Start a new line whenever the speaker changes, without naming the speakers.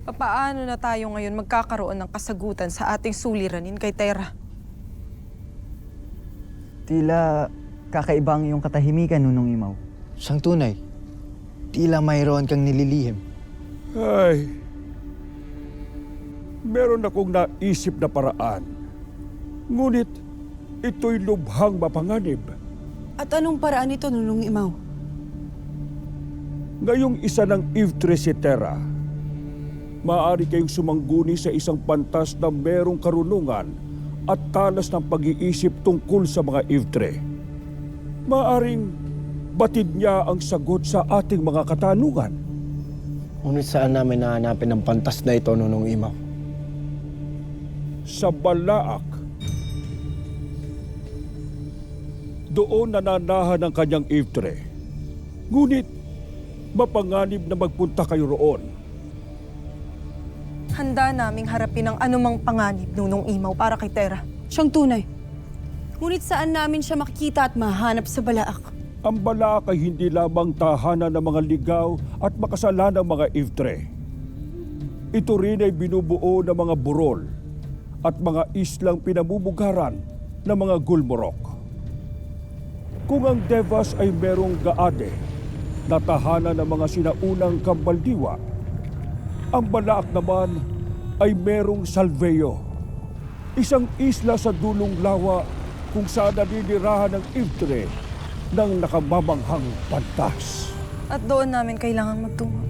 Paano na tayo ngayon magkakaroon ng kasagutan sa ating suliranin kay Terra?
Tila kakaibang yung katahimikan, Nunong Imaw.
Siyang tunay. Tila mayroon kang nililihim.
Ay, meron akong naisip na paraan. Ngunit ito'y lubhang mapanganib.
At anong paraan ito, Nunong Imaw?
Ngayong isa ng Ivtre si Terra, maaari kayong sumangguni sa isang pantas na merong karunungan at talas ng pag-iisip tungkol sa mga Ivtre. Maaring batid niya ang sagot sa ating mga katanungan.
Ngunit saan namin nahanapin ang pantas na ito, Nunong Imaw?
Sa Balaak, doon nananahan ang kanyang Ivtre. Ngunit mapanganib na magpunta kayo roon.
Handa naming harapin ang anumang panganib, Nunong Imaw, para kay Terra.
Siyang tunay. Ngunit saan namin siya makikita at mahanap sa Balaak?
Ang Balaak ay hindi lamang tahanan ng mga ligaw at makasalanang mga Ivtre. Ito rin ay binubuo ng mga burol at mga islang pinamumugaran ng mga Gulmorok. Kung ang Devas ay merong Gaade na tahanan ng mga sinaunang Kambaldiwa, ang Balaak naman ay merong Salveo, isang isla sa dulong lawa kung saan naninirahan ng Ivtre ng nakamamanghang pantas.
At doon namin kailangan magtungo.